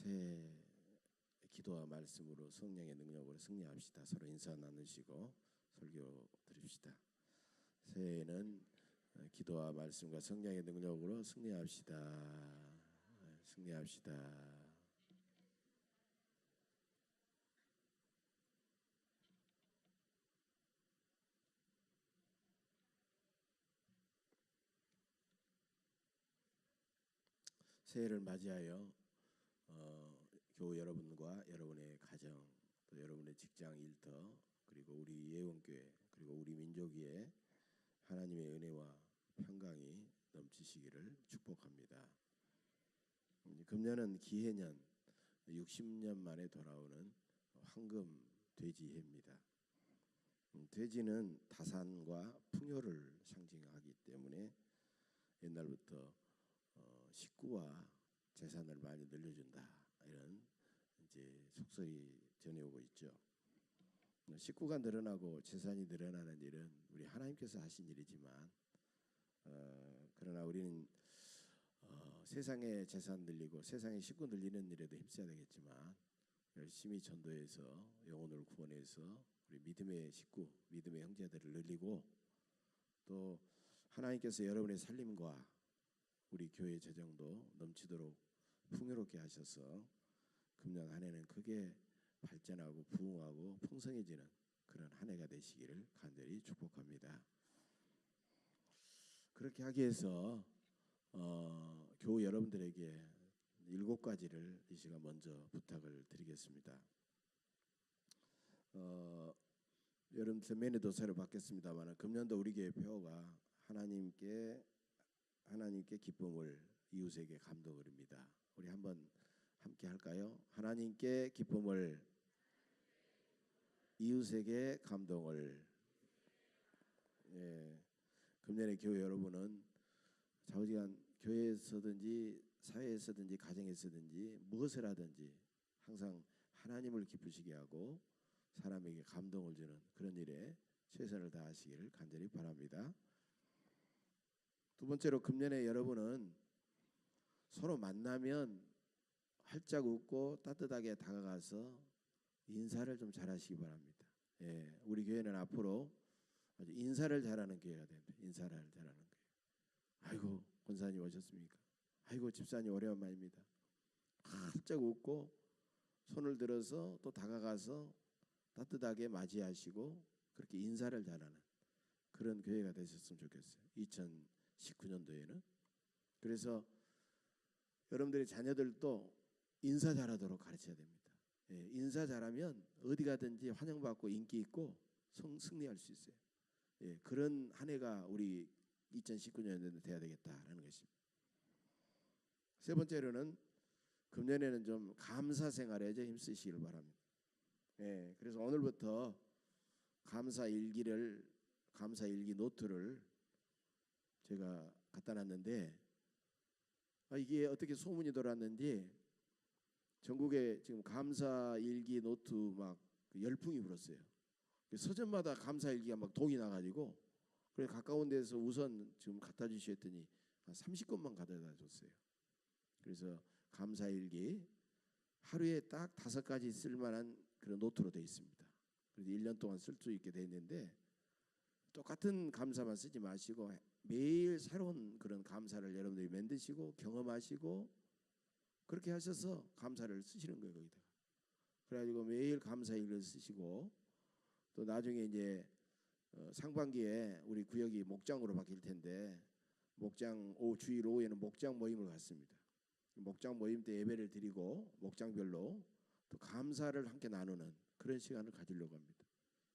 새 기도와 말씀으로 성령의 능력으로 승리합시다. 서로 인사 나누시고 설교 드립시다. 새해에는 기도와 말씀과 성령의 능력으로 승리합시다. 승리합시다. 새해를 맞이하여 교우 여러분과 여러분의 가정, 또 여러분의 직장 일터, 그리고 우리 예원교회, 그리고 우리 민족위에 하나님의 은혜와 평강이 넘치시기를 축복합니다. 금년은 기해년 60년 만에 돌아오는 황금 돼지해입니다. 돼지는 다산과 풍요를 상징하기 때문에 옛날부터 식구와 재산을 많이 늘려준다, 이런 이제 속설이 전해오고 있죠. 식구가 늘어나고 재산이 늘어나는 일은 우리 하나님께서 하신 일이지만 그러나 우리는 세상의 재산 늘리고 세상의 식구 늘리는 일에도 힘써야 되겠지만 열심히 전도해서 영혼을 구원해서 우리 믿음의 식구, 믿음의 형제들을 늘리고 또 하나님께서 여러분의 살림과 우리 교회 재정도 넘치도록 풍요롭게 하셔서 금년 한 해는 크게 발전하고 부흥하고 풍성해지는 그런 한 해가 되시기를 간절히 축복합니다. 그렇게 하기 위해서 교우 여러분들에게 7가지를 이 시간 먼저 부탁을 드리겠습니다. 여러분 전면에도 새로 받겠습니다만 금년도 우리 교회 표어가 하나님께 기쁨을, 이웃에게 감동을입니다. 우리 한번 함께 할까요? 하나님께 기쁨을, 이웃에게 감동을. 예, 금년에 교회 여러분은 좌우지간 교회에서든지 사회에서든지 가정에서든지 무엇을 하든지 항상 하나님을 기쁘시게 하고 사람에게 감동을 주는 그런 일에 최선을 다하시기를 간절히 바랍니다. 두 번째로, 금년에 여러분은 서로 만나면 활짝 웃고 따뜻하게 다가가서 인사를 좀 잘하시기 바랍니다. 예, 우리 교회는 앞으로 아주 인사를 잘하는 교회가 됩니다. 인사를 잘하는 교회. 아이고 권사님 오셨습니까? 아이고 집사님 오래간만입니다. 활짝 웃고 손을 들어서 또 다가가서 따뜻하게 맞이하시고 그렇게 인사를 잘하는 그런 교회가 되셨으면 좋겠어요. 2019년도에는. 그래서 여러분들의 자녀들도 인사 잘하도록 가르쳐야 됩니다. 예, 인사 잘하면 어디 가든지 환영받고 인기 있고 승리할 수 있어요. 예, 그런 한 해가 우리 2019년에는 돼야 되겠다라는 것입니다. 세 번째로는 금년에는 좀 감사 생활에 좀 힘쓰시기를 바랍니다. 예, 그래서 오늘부터 감사 일기 노트를 제가 갖다 놨는데 이게 어떻게 소문이 돌았는지 전국에 지금 감사 일기 노트 막 열풍이 불었어요. 서점마다 감사 일기가 막 동이 나가지고 그래 가까운 데서 우선 지금 갖다 주셨더니 한 30권만 가져다 줬어요. 그래서 감사 일기 하루에 딱 5가지 쓸만한 그런 노트로 되어 있습니다. 그래서 1년 동안 쓸 수 있게 되는데 똑같은 감사만 쓰지 마시고 매일 새로운 그런 감사를 여러분들이 만드시고 경험하시고 그렇게 하셔서 감사를 쓰시는 거예요. 거기다가 그래가지고 매일 감사 일기를 쓰시고 또 나중에 이제 상반기에 우리 구역이 목장으로 바뀔 텐데 목장 주일 오후에는 목장 모임을 갖습니다. 목장 모임 때 예배를 드리고 목장별로 또 감사를 함께 나누는 그런 시간을 가지려고 합니다.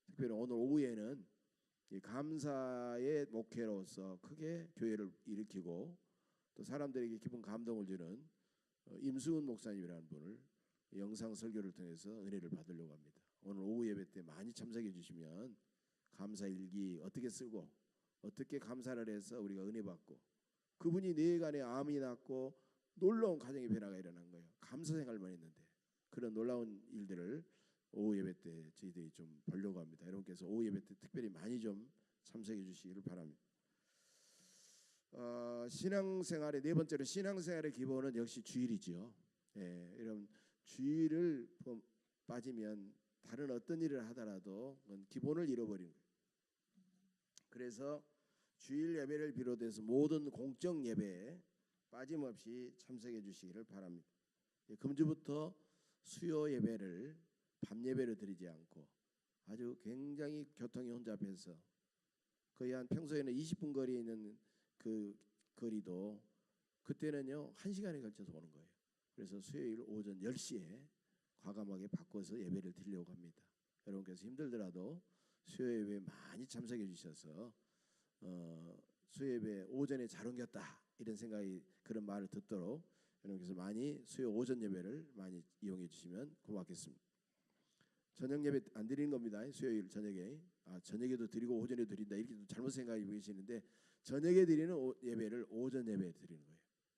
특별히 오늘 오후에는 이 감사의 목회로서 크게 교회를 일으키고 또 사람들에게 기쁜 감동을 주는 임수은 목사님이라는 분을 영상 설교를 통해서 은혜를 받으려고 합니다. 오늘 오후 예배 때 많이 참석해 주시면 감사 일기 어떻게 쓰고 어떻게 감사를 해서 우리가 은혜 받고 그분이 뇌간에 암이 낫고 놀라운 가정의 변화가 일어난 거예요. 감사 생활만 했는데 그런 놀라운 일들을 오후 예배 때 저희들이 좀 보려고 합니다. 여러분께서 오후 예배 때 특별히 많이 좀 참석해 주시기를 바랍니다. 신앙생활의 네 번째로 신앙생활의 기본은 역시 주일이죠. 여러분 주일을 빠지면 다른 어떤 일을 하더라도 그건 기본을 잃어버리는 거예요. 그래서 주일 예배를 비롯해서 모든 공적 예배에 빠짐없이 참석해 주시기를 바랍니다. 금주부터 수요 예배를 밤 예배로 드리지 않고 아주 굉장히 교통이 혼잡해서 거의 한 평소에는 20분 거리에 있는 그 거리도 그때는요 1시간에 걸쳐서 오는 거예요. 그래서 수요일 오전 10시에 과감하게 바꿔서 예배를 드리려고 합니다. 여러분께서 힘들더라도 수요 예배에 많이 참석해 주셔서 수요 예배 오전에 잘 옮겼다 이런 생각이 그런 말을 듣도록 여러분께서 많이 수요 오전 예배를 많이 이용해 주시면 고맙겠습니다. 저녁 예배 안 드리는 겁니다. 수요일 저녁에 저녁에도 드리고 오전에도 드린다 이렇게 잘못 생각하고 계시는데 저녁에 드리는 예배를 오전 예배에 드리는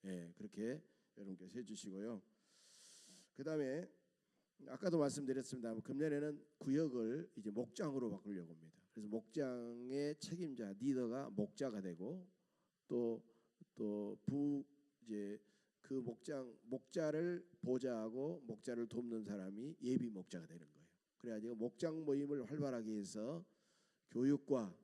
거예요. 그렇게 여러분께서 해주시고요. 그 다음에 아까도 말씀드렸습니다. 금년에는 구역을 이제 목장으로 바꾸려고 합니다. 그래서 목장의 책임자 리더가 목자가 되고 또 이제 그 목자를 보좌하고 목자를 돕는 사람이 예비 목자가 되는 거예요. 그래가지고 목장 모임을 활발하게 해서 교육과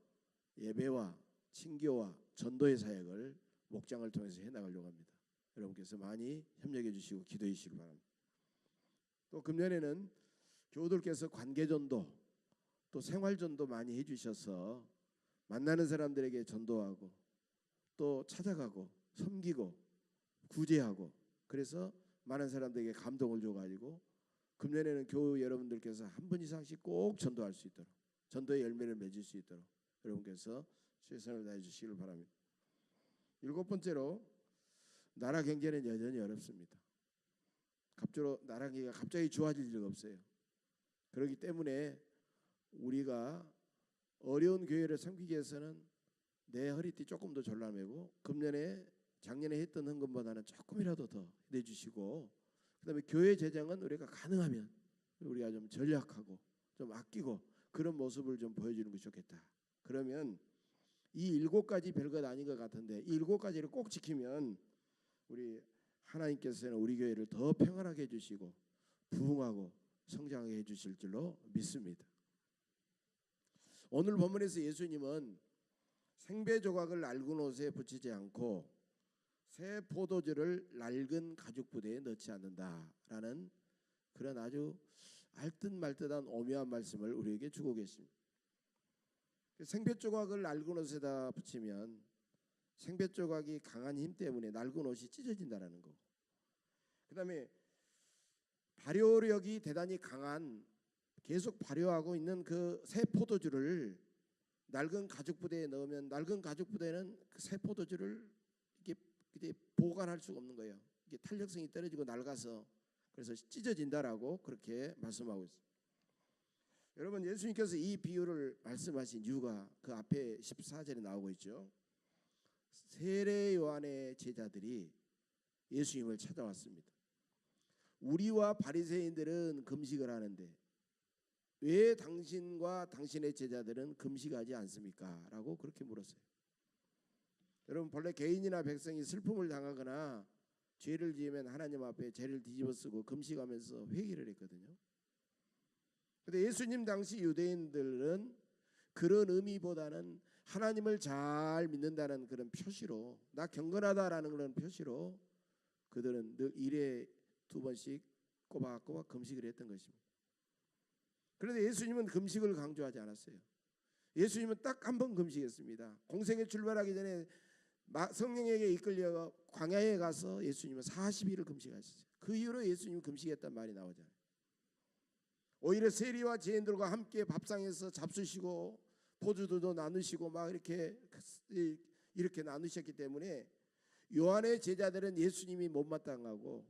예배와 친교와 전도의 사역을 목장을 통해서 해나가려고 합니다. 여러분께서 많이 협력해 주시고 기도해 주시기 바랍니다. 또 금년에는 교우들께서 관계전도 또 생활전도 많이 해주셔서 만나는 사람들에게 전도하고 또 찾아가고 섬기고 구제하고 그래서 많은 사람들에게 감동을 줘가지고 금년에는 교우 여러분들께서 한 분 이상씩 꼭 전도할 수 있도록 전도의 열매를 맺을 수 있도록 여러분께서 최선을 다해 주시길 바랍니다. 7번째로 나라 경제는 여전히 어렵습니다. 나라 경제가 갑자기 좋아질 리가 없어요. 그렇기 때문에 우리가 어려운 교회를 섬기기 위해서는 내 허리띠 조금 더 졸라매고 작년에 했던 헌금보다는 조금이라도 더 내주시고 그다음에 교회 재정은 우리가 가능하면 우리가 좀 전략하고 좀 아끼고 그런 모습을 좀 보여주는 것이 좋겠다. 그러면 이 7가지 별것 아닌 것 같은데 이 7가지를 꼭 지키면 우리 하나님께서는 우리 교회를 더 평안하게 해주시고 부흥하고 성장하게 해주실 줄로 믿습니다. 오늘 본문에서 예수님은 생배 조각을 낡은 옷에 붙이지 않고 새 포도주를 낡은 가죽 부대에 넣지 않는다라는 그런 아주 알듯 말듯한 오묘한 말씀을 우리에게 주고 계십니다. 생배 조각을 낡은 옷에다 붙이면 생배 조각이 강한 힘 때문에 낡은 옷이 찢어진다라는 거. 그다음에 발효력이 대단히 강한 계속 발효하고 있는 그 새 포도주를 낡은 가죽 부대에 넣으면 낡은 가죽 부대는 그 새 포도주를 이게 보관할 수가 없는 거예요. 이게 탄력성이 떨어지고 낡아서 그래서 찢어진다라고 그렇게 말씀하고 있습니다. 여러분 예수님께서 이 비유를 말씀하신 이유가 그 앞에 14절에 나오고 있죠. 세례 요한의 제자들이 예수님을 찾아왔습니다. 우리와 바리새인들은 금식을 하는데 왜 당신과 당신의 제자들은 금식하지 않습니까? 라고 그렇게 물었어요. 여러분 본래 개인이나 백성이 슬픔을 당하거나 죄를 지으면 하나님 앞에 죄를 뒤집어쓰고 금식하면서 회개를 했거든요. 그런데 예수님 당시 유대인들은 그런 의미보다는 하나님을 잘 믿는다는 그런 표시로 나 경건하다라는 그런 표시로 그들은 늘 1회 2번씩 꼬박꼬박 금식을 했던 것입니다. 그런데 예수님은 금식을 강조하지 않았어요. 예수님은 딱 한 번 금식했습니다. 공생에 출발하기 전에 성령에게 이끌려 광야에 가서 예수님은 40일을 금식하셨어요. 그 이후로 예수님은 금식했단 말이 나오잖아요. 오히려 세리와 죄인들과 함께 밥상에서 잡수시고 포도주도 나누시고 막 이렇게 나누셨기 때문에 요한의 제자들은 예수님이 못마땅하고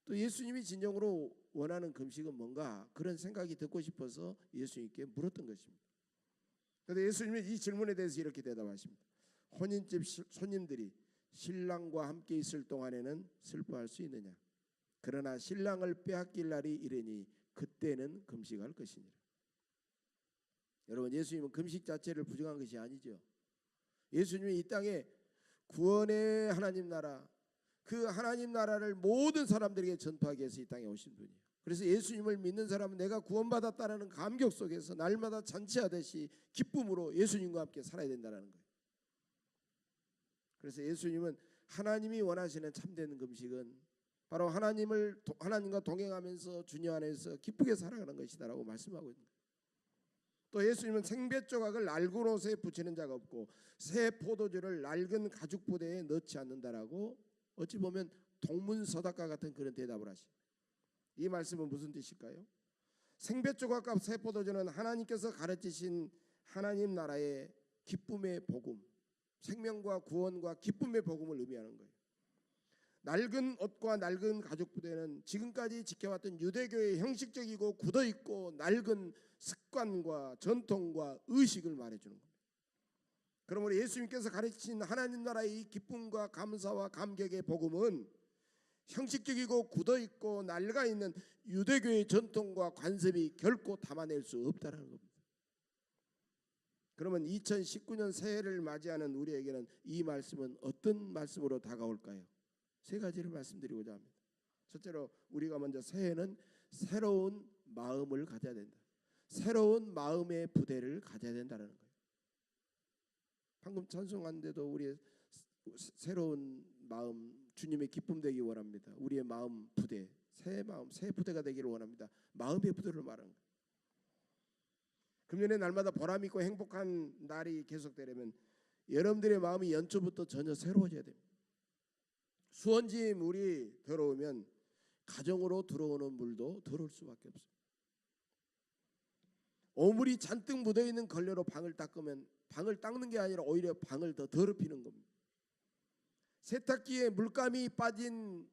또 예수님이 진정으로 원하는 금식은 뭔가 그런 생각이 듣고 싶어서 예수님께 물었던 것입니다. 그런데 예수님은 이 질문에 대해서 이렇게 대답하십니다. 혼인집 손님들이 신랑과 함께 있을 동안에는 슬퍼할 수 있느냐? 그러나 신랑을 빼앗길 날이 이르니 그때는 금식할 것이니라. 여러분 예수님은 금식 자체를 부정한 것이 아니죠. 예수님이 이 땅에 구원의 하나님 나라 그 하나님 나라를 모든 사람들에게 전파하기 위해서 이 땅에 오신 분이에요. 그래서 예수님을 믿는 사람은 내가 구원받았다는 감격 속에서 날마다 잔치하듯이 기쁨으로 예수님과 함께 살아야 된다는 거예요. 그래서 예수님은 하나님이 원하시는 참된 금식은 바로 하나님과 동행하면서 주님 안에서 기쁘게 살아가는 것이다라고 말씀하고 있는 거예요. 또 예수님은 생배 조각을 낡은 옷에 붙이는 자가 없고 새 포도주를 낡은 가죽 부대에 넣지 않는다라고 어찌 보면 동문서답과 같은 그런 대답을 하십니다. 이 말씀은 무슨 뜻일까요? 생배 조각과 새 포도주는 하나님께서 가르치신 하나님 나라의 기쁨의 복음, 생명과 구원과 기쁨의 복음을 의미하는 거예요. 낡은 옷과 낡은 가죽 부대는 지금까지 지켜왔던 유대교의 형식적이고 굳어있고 낡은 습관과 전통과 의식을 말해주는 겁니다. 그러므로 예수님께서 가르치신 하나님 나라의 이 기쁨과 감사와 감격의 복음은 형식적이고 굳어있고 낡아있는 유대교의 전통과 관습이 결코 담아낼 수 없다는 겁니다. 그러면 2019년 새해를 맞이하는 우리에게는 이 말씀은 어떤 말씀으로 다가올까요? 세 가지를 말씀드리고자 합니다. 첫째로 우리가 먼저 새해는 새로운 마음을 가져야 된다. 새로운 마음의 부대를 가져야 된다는 거예요. 방금 찬송한데도 우리의 새로운 마음, 주님의 기쁨 되기 원합니다. 우리의 마음 부대, 새 마음, 새 부대가 되기를 원합니다. 마음의 부대를 말하는 거예요. 금년에 날마다 보람 있고 행복한 날이 계속되려면 여러분들의 마음이 연초부터 전혀 새로워져야 됩니다. 수원지 물이 더러우면 가정으로 들어오는 물도 더러울 수밖에 없습니다. 오물이 잔뜩 묻어있는 걸레로 방을 닦으면 방을 닦는 게 아니라 오히려 방을 더 더럽히는 겁니다. 세탁기에 물감이 빠진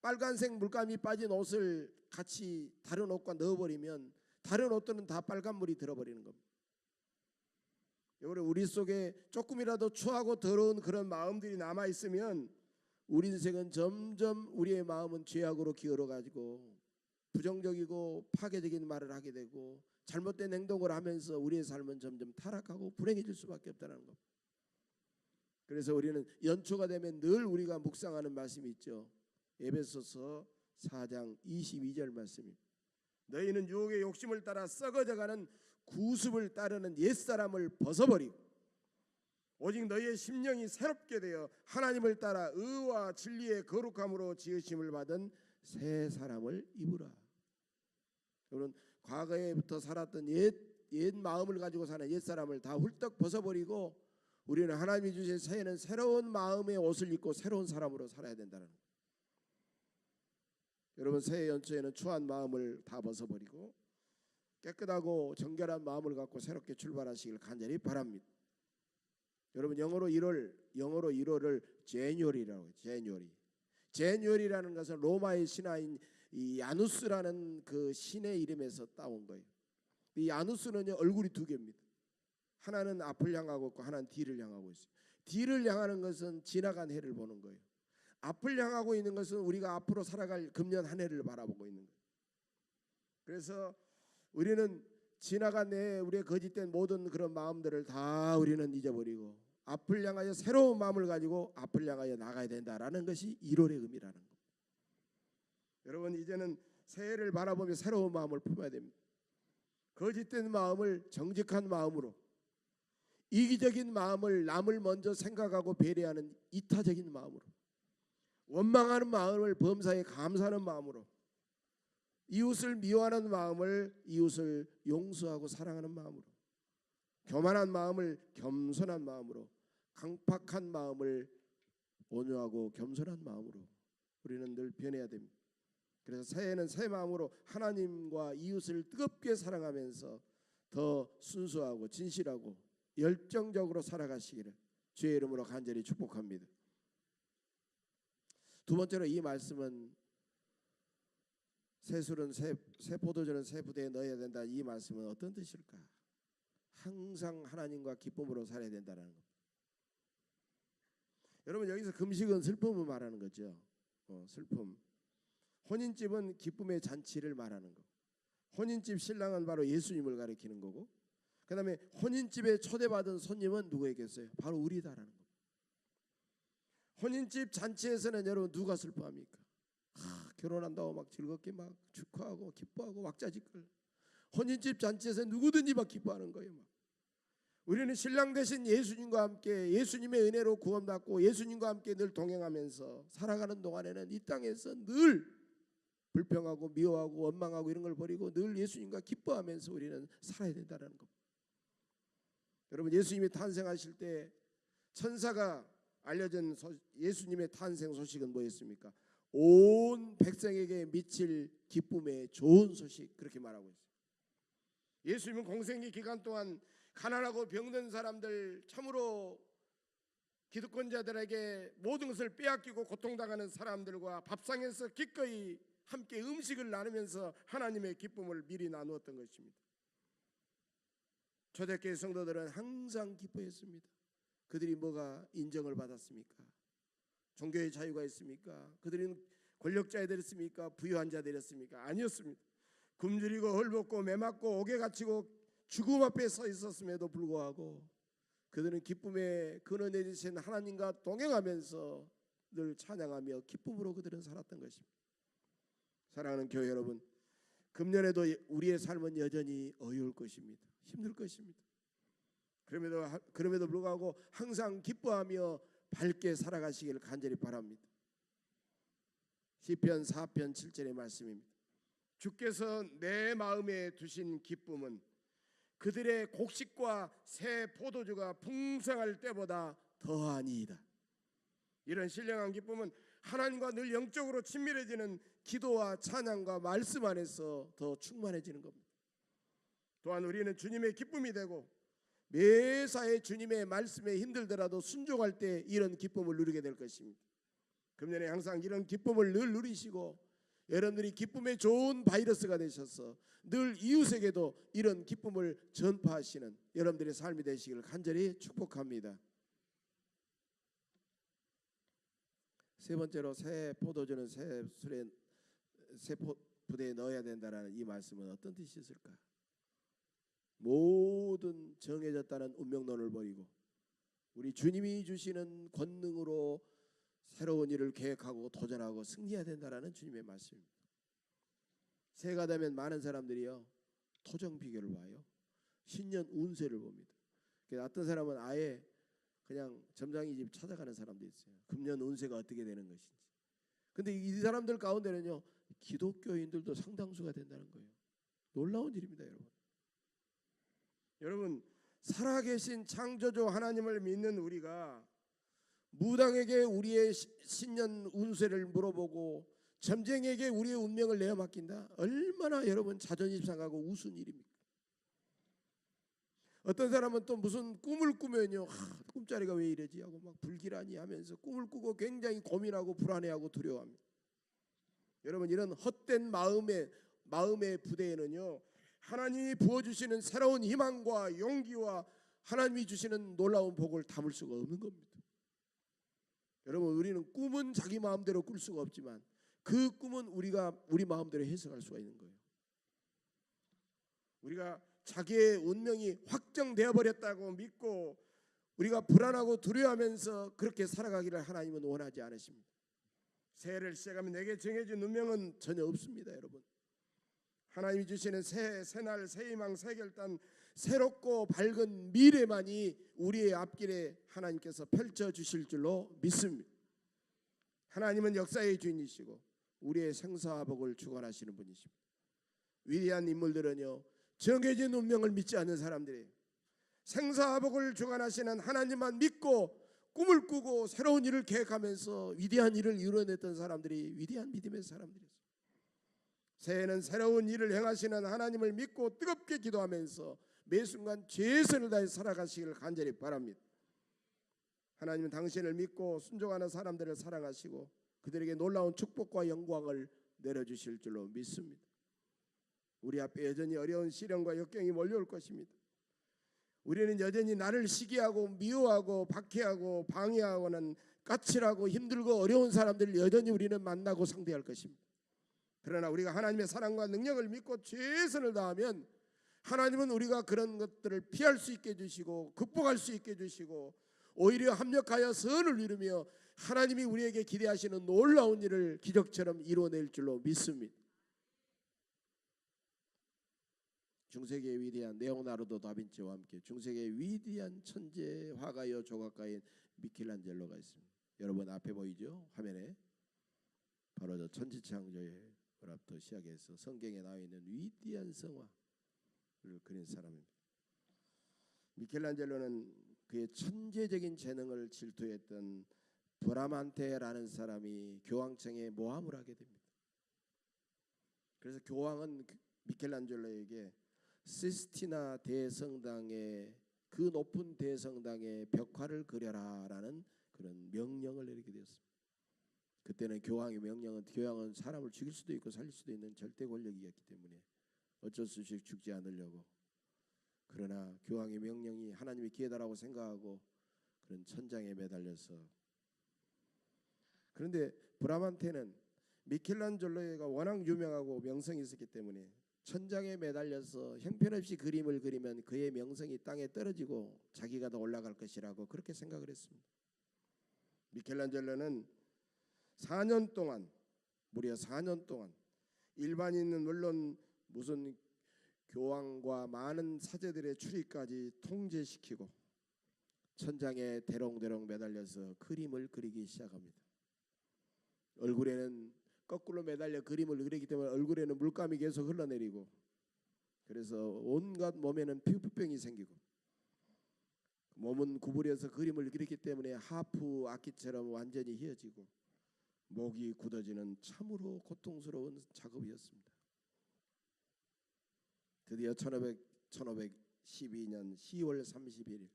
빨간색 물감이 빠진 옷을 같이 다른 옷과 넣어버리면 다른 옷들은 다 빨간 물이 들어버리는 겁니다. 우리 속에 조금이라도 추하고 더러운 그런 마음들이 남아있으면 우리 인생은 점점 우리의 마음은 죄악으로 기울어가지고 부정적이고 파괴적인 말을 하게 되고 잘못된 행동을 하면서 우리의 삶은 점점 타락하고 불행해질 수밖에 없다는 겁니다. 그래서 우리는 연초가 되면 늘 우리가 묵상하는 말씀이 있죠. 에베소서 4장 22절 말씀입니다. 너희는 유혹의 욕심을 따라 썩어져가는 구습을 따르는 옛사람을 벗어버리고 오직 너희의 심령이 새롭게 되어 하나님을 따라 의와 진리의 거룩함으로 지으심을 받은 새 사람을 입으라. 여러분, 과거에부터 살았던 옛 마음을 가지고 사는 옛 사람을 다 훌떡 벗어버리고 우리는 하나님이 주신 새해는 새로운 마음의 옷을 입고 새로운 사람으로 살아야 된다는 거예요. 여러분, 새해 연초에는 추한 마음을 다 벗어버리고 깨끗하고 정결한 마음을 갖고 새롭게 출발하시길 간절히 바랍니다. 여러분, 영어로 1월을 제뉴얼이라고 해요. 제뉴얼이라는 것은 로마의 신하인 이 야누스라는 그 신의 이름에서 따온 거예요. 이 야누스는요, 얼굴이 두 개입니다. 하나는 앞을 향하고 있고 하나는 뒤를 향하고 있어요. 뒤를 향하는 것은 지나간 해를 보는 거예요. 앞을 향하고 있는 것은 우리가 앞으로 살아갈 금년 한 해를 바라보고 있는 거예요. 그래서 우리는 지나간 해 우리의 거짓된 모든 그런 마음들을 다 우리는 잊어버리고 앞을 향하여 새로운 마음을 가지고 앞을 향하여 나가야 된다라는 것이 1월의 의미라는 겁니다. 여러분, 이제는 새해를 바라보며 새로운 마음을 품어야 됩니다. 거짓된 마음을 정직한 마음으로, 이기적인 마음을 남을 먼저 생각하고 배려하는 이타적인 마음으로, 원망하는 마음을 범사에 감사하는 마음으로, 이웃을 미워하는 마음을 이웃을 용서하고 사랑하는 마음으로, 교만한 마음을 겸손한 마음으로, 강팍한 마음을 온유하고 겸손한 마음으로 우리는 늘 변해야 됩니다. 그래서 새해는 새 마음으로 하나님과 이웃을 뜨겁게 사랑하면서 더 순수하고 진실하고 열정적으로 살아가시기를 주의 이름으로 간절히 축복합니다. 두 번째로, 이 말씀은 새 술은 새 포도주는 새 부대에 넣어야 된다. 이 말씀은 어떤 뜻일까? 항상 하나님과 기쁨으로 살아야 된다는 것. 여러분, 여기서 금식은 슬픔을 말하는 거죠. 슬픔. 혼인집은 기쁨의 잔치를 말하는 거. 혼인집 신랑은 바로 예수님을 가리키는 거고, 그 다음에 혼인집에 초대받은 손님은 누구에겠어요? 바로 우리다라는 거. 혼인집 잔치에서는 여러분 누가 슬퍼합니까? 결혼한다고 막 즐겁게 막 축하하고 기뻐하고 왁자지껄. 혼인집 잔치에서 누구든지 막 기뻐하는 거예요. 막. 우리는 신랑 되신 예수님과 함께 예수님의 은혜로 구원받고 예수님과 함께 늘 동행하면서 살아가는 동안에는 이 땅에서 늘 불평하고 미워하고 원망하고 이런 걸 버리고 늘 예수님과 기뻐하면서 우리는 살아야 된다는 겁니다. 여러분, 예수님이 탄생하실 때 천사가 알려준 예수님의 탄생 소식은 뭐였습니까? 온 백성에게 미칠 기쁨의 좋은 소식, 그렇게 말하고 있어요. 예수님은 공생의 기간 동안 가난하고 병든 사람들, 참으로 기득권자들에게 모든 것을 빼앗기고 고통당하는 사람들과 밥상에서 기꺼이 함께 음식을 나누면서 하나님의 기쁨을 미리 나누었던 것입니다. 초대교회 성도들은 항상 기뻐했습니다. 그들이 뭐가 인정을 받았습니까? 종교의 자유가 있습니까? 그들은 권력자에 되었습니까? 부유한 자 되었습니까? 아니었습니다. 굶주리고 헐벗고 매맞고 옥에 갇히고 죽음 앞에 서 있었음에도 불구하고 그들은 기쁨의 근원에 되신 하나님과 동행하면서 늘 찬양하며 기쁨으로 그들은 살았던 것입니다. 사랑하는 교회 여러분, 금년에도 우리의 삶은 여전히 어려울 것입니다. 힘들 것입니다. 그럼에도 불구하고 항상 기뻐하며 밝게 살아가시기를 간절히 바랍니다. 시편 4편 7절의 말씀입니다. 주께서 내 마음에 두신 기쁨은 그들의 곡식과 새 포도주가 풍성할 때보다 더하니이다. 이런 신령한 기쁨은 하나님과 늘 영적으로 친밀해지는 기도와 찬양과 말씀 안에서 더 충만해지는 겁니다. 또한 우리는 주님의 기쁨이 되고 매사에 주님의 말씀에 힘들더라도 순종할 때 이런 기쁨을 누리게 될 것입니다. 금년에 항상 이런 기쁨을 늘 누리시고 여러분들이 기쁨의 좋은 바이러스가 되셔서 늘 이웃에게도 이런 기쁨을 전파하시는 여러분들의 삶이 되시기를 간절히 축복합니다. 세 번째로 새 포도주는 새 부대에 넣어야 된다라는 이 말씀은 어떤 뜻이 있을까? 모든 정해졌다는 운명론을 버리고 우리 주님이 주시는 권능으로 새로운 일을 계획하고 도전하고 승리해야 된다라는 주님의 말씀입니다. 새해가 되면 많은 사람들이요 토정 비결을 봐요. 신년 운세를 봅니다. 어떤 사람은 아예 그냥 점장이 집 찾아가는 사람도 있어요. 금년 운세가 어떻게 되는 것인지. 근데 이 사람들 가운데는요 기독교인들도 상당수가 된다는 거예요. 놀라운 일입니다, 여러분. 여러분, 살아계신 창조주 하나님을 믿는 우리가 무당에게 우리의 신년 운세를 물어보고 점쟁이에게 우리의 운명을 내어 맡긴다? 얼마나 여러분 자존심 상하고 우스운 일입니까? 어떤 사람은 또 무슨 꿈을 꾸면요 꿈자리가 왜 이러지 하고 막 불길하니 하면서 꿈을 꾸고 굉장히 고민하고 불안해하고 두려워합니다. 여러분, 이런 헛된 마음의 부대에는요 하나님이 부어주시는 새로운 희망과 용기와 하나님이 주시는 놀라운 복을 담을 수가 없는 겁니다. 여러분, 우리는 꿈은 자기 마음대로 꿀 수가 없지만 그 꿈은 우리 마음대로 해석할 수가 있는 거예요. 우리가 자기의 운명이 확정되어 버렸다고 믿고 우리가 불안하고 두려워하면서 그렇게 살아가기를 하나님은 원하지 않으십니다. 새해를 시작하면 내게 정해진 운명은 전혀 없습니다, 여러분. 하나님이 주시는 새날, 새희망, 새결단, 새롭고 밝은 미래만이 우리의 앞길에 하나님께서 펼쳐주실 줄로 믿습니다. 하나님은 역사의 주인이시고 우리의 생사복을 주관하시는 분이십니다. 위대한 인물들은요 정해진 운명을 믿지 않는 사람들이에요. 생사복을 주관하시는 하나님만 믿고 꿈을 꾸고 새로운 일을 계획하면서 위대한 일을 이루어냈던 사람들이 위대한 믿음의 사람들이었어요. 새해는 새로운 일을 행하시는 하나님을 믿고 뜨겁게 기도하면서 매 순간 최선을 다해 살아가시기를 간절히 바랍니다. 하나님은 당신을 믿고 순종하는 사람들을 사랑하시고 그들에게 놀라운 축복과 영광을 내려주실 줄로 믿습니다. 우리 앞에 여전히 어려운 시련과 역경이 몰려올 것입니다. 우리는 여전히 나를 시기하고 미워하고 박해하고 방해하고는 까칠하고 힘들고 어려운 사람들을 여전히 우리는 만나고 상대할 것입니다. 그러나 우리가 하나님의 사랑과 능력을 믿고 최선을 다하면 하나님은 우리가 그런 것들을 피할 수 있게 해주시고 극복할 수 있게 해주시고 오히려 합력하여 선을 이루며 하나님이 우리에게 기대하시는 놀라운 일을 기적처럼 이루어낼 줄로 믿습니다. 중세계의 위대한 레오나르도 다빈치와 함께 중세계의 위대한 천재 화가여 조각가인 미켈란젤로가 있습니다. 여러분 앞에 보이죠? 화면에 바로 저 천지창조에서부터 시작해서 성경에 나와 있는 위대한 성화를 그린 사람입니다. 미켈란젤로는 그의 천재적인 재능을 질투했던 브라만테라는 사람이 교황청에 모함을 하게 됩니다. 그래서 교황은 미켈란젤로에게 시스티나 대성당의 그 높은 대성당의 벽화를 그려라라는 그런 명령을 내리게 되었습니다. 그때는 교황의 명령은 교황은 사람을 죽일 수도 있고 살릴 수도 있는 절대 권력이었기 때문에 어쩔 수 없이 죽지 않으려고, 그러나 교황의 명령이 하나님의 기회다라고 생각하고 그런 천장에 매달려서, 그런데 브라만테는 미켈란젤로가 워낙 유명하고 명성이 있었기 때문에 천장에 매달려서 형편없이 그림을 그리면 그의 명성이 땅에 떨어지고 자기가 더 올라갈 것이라고 그렇게 생각을 했습니다. 미켈란젤로는 4년 동안, 무려 4년 동안 일반인은 물론 무슨 교황과 많은 사제들의 출입까지 통제시키고 천장에 대롱대롱 매달려서 그림을 그리기 시작합니다. 얼굴에는 거꾸로 매달려 그림을 그리기 때문에 얼굴에는 물감이 계속 흘러내리고, 그래서 온갖 몸에는 피부병이 생기고, 몸은 구부려서 그림을 그리기 때문에 하프 악기처럼 완전히 휘어지고 목이 굳어지는 참으로 고통스러운 작업이었습니다. 드디어 1512년 10월 31일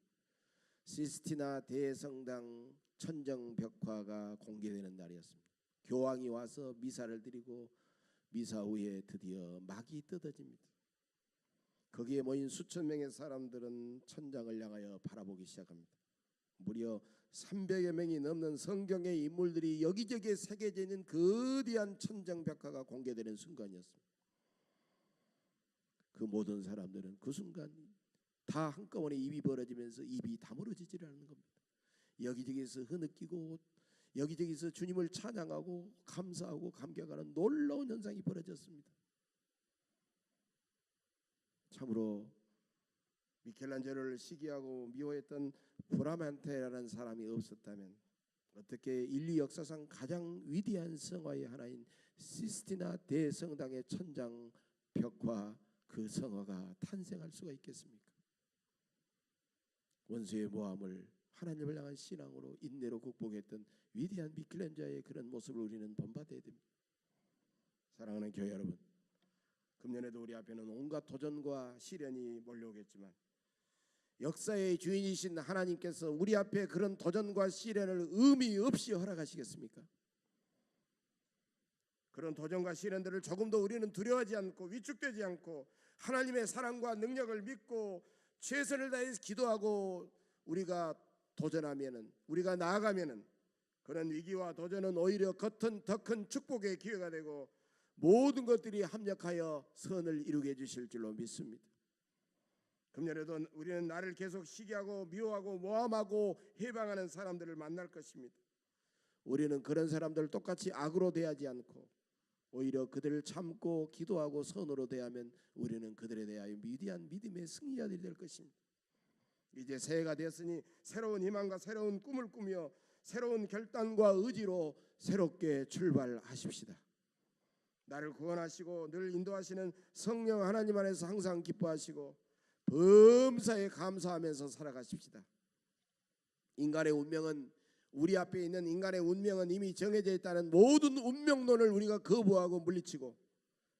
시스티나 대성당 천정벽화가 공개되는 날이었습니다. 교황이 와서 미사를 드리고 미사 후에 드디어 막이 뜯어집니다. 거기에 모인 수천 명의 사람들은 천장을 향하여 바라보기 시작합니다. 무려 300여 명이 넘는 성경의 인물들이 여기저기에 새겨져 있는 거대한 천정벽화가 공개되는 순간이었습니다. 그 모든 사람들은 그 순간 다 한꺼번에 입이 벌어지면서 입이 다물어지질 않는 겁니다. 여기저기서 흐느끼고 여기저기서 주님을 찬양하고 감사하고 감격하는 놀라운 현상이 벌어졌습니다. 참으로 미켈란젤로를 시기하고 미워했던 브라만테라는 사람이 없었다면 어떻게 인류 역사상 가장 위대한 성화의 하나인 시스티나 대성당의 천장 벽화, 그 성화가 탄생할 수가 있겠습니까? 원수의 모함을 하나님을 향한 신앙으로 인내로 극복했던 위대한 미켈란젤로의 그런 모습을 우리는 본받아야 됩니다. 사랑하는 교회 여러분, 금년에도 우리 앞에는 온갖 도전과 시련이 몰려오겠지만 역사의 주인이신 하나님께서 우리 앞에 그런 도전과 시련을 의미 없이 허락하시겠습니까? 그런 도전과 시련들을 조금 더 우리는 두려워하지 않고 위축되지 않고 하나님의 사랑과 능력을 믿고 최선을 다해서 기도하고 우리가 도전하면은, 우리가 나아가면은 그런 위기와 도전은 오히려 더 큰 축복의 기회가 되고 모든 것들이 합력하여 선을 이루게 해주실 줄로 믿습니다. 금년에도 우리는 나를 계속 시기하고 미워하고 모함하고 해방하는 사람들을 만날 것입니다. 우리는 그런 사람들을 똑같이 악으로 대하지 않고 오히려 그들을 참고 기도하고 선으로 대하면 우리는 그들에 대하여 위대한 믿음의 승리자들이 될 것입니다. 이제 새해가 되었으니 새로운 희망과 새로운 꿈을 꾸며 새로운 결단과 의지로 새롭게 출발하십시다. 나를 구원하시고 늘 인도하시는 성령 하나님 안에서 항상 기뻐하시고 범사에 감사하면서 살아가십시다. 인간의 운명은, 우리 앞에 있는 인간의 운명은 이미 정해져 있다는 모든 운명론을 우리가 거부하고 물리치고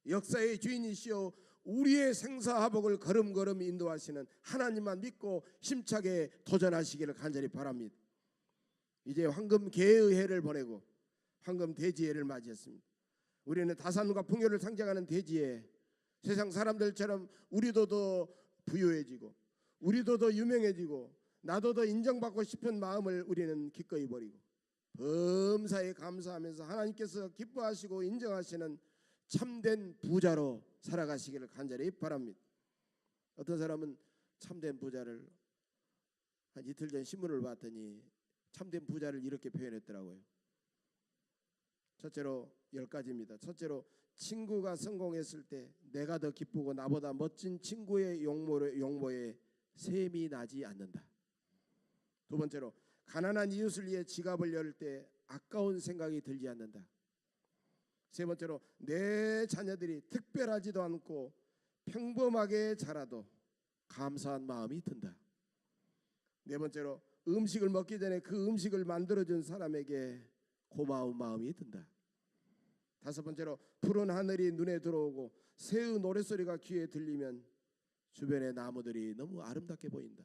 역사의 주인이시여 우리의 생사화복을 걸음걸음 인도하시는 하나님만 믿고 힘차게 도전하시기를 간절히 바랍니다. 이제 황금 개의 해를 보내고 황금 돼지해를 맞이했습니다. 우리는 다산과 풍요를 상징하는 돼지해, 세상 사람들처럼 우리도 더 부유해지고 우리도 더 유명해지고 나도 더 인정받고 싶은 마음을 우리는 기꺼이 버리고 범사에 감사하면서 하나님께서 기뻐하시고 인정하시는 참된 부자로 살아가시기를 간절히 바랍니다. 어떤 사람은 참된 부자를 한 이틀 전 신문을 봤더니 참된 부자를 이렇게 표현했더라고요. 첫째로 10가지입니다. 첫째로 친구가 성공했을 때 내가 더 기쁘고 나보다 멋진 친구의 용모에 셈이 나지 않는다. 두 번째로 가난한 이웃을 위해 지갑을 열 때 아까운 생각이 들지 않는다. 세 번째로 내 자녀들이 특별하지도 않고 평범하게 자라도 감사한 마음이 든다. 네 번째로 음식을 먹기 전에 그 음식을 만들어준 사람에게 고마운 마음이 든다. 다섯 번째로 푸른 하늘이 눈에 들어오고 새의 노랫소리가 귀에 들리면 주변의 나무들이 너무 아름답게 보인다.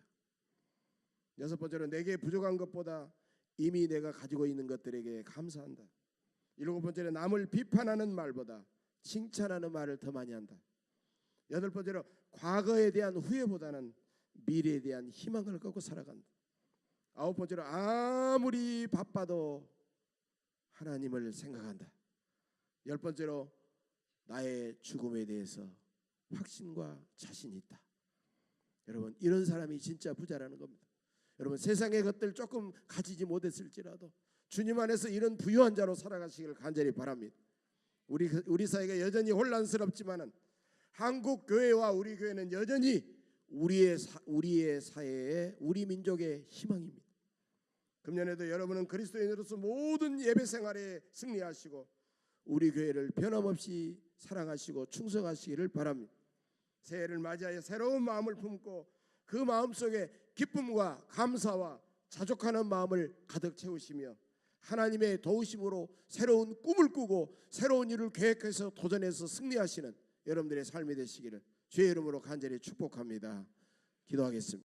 여섯 번째로 내게 부족한 것보다 이미 내가 가지고 있는 것들에게 감사한다. 일곱 번째로 남을 비판하는 말보다 칭찬하는 말을 더 많이 한다. 여덟 번째로 과거에 대한 후회보다는 미래에 대한 희망을 갖고 살아간다. 아홉 번째로 아무리 바빠도 하나님을 생각한다. 열 번째로 나의 죽음에 대해서 확신과 자신이 있다. 여러분, 이런 사람이 진짜 부자라는 겁니다. 여러분, 세상의 것들 조금 가지지 못했을지라도 주님 안에서 이런 부유한 자로 살아가시기를 간절히 바랍니다. 우리 사회가 여전히 혼란스럽지만은 한국 교회와 우리 교회는 여전히 우리의 사회의 우리 민족의 희망입니다. 금년에도 여러분은 그리스도인으로서 모든 예배 생활에 승리하시고 우리 교회를 변함없이 사랑하시고 충성하시기를 바랍니다. 새해를 맞이하여 새로운 마음을 품고 그 마음속에 기쁨과 감사와 자족하는 마음을 가득 채우시며 하나님의 도우심으로 새로운 꿈을 꾸고 새로운 일을 계획해서 도전해서 승리하시는 여러분들의 삶이 되시기를 주의 이름으로 간절히 축복합니다. 기도하겠습니다.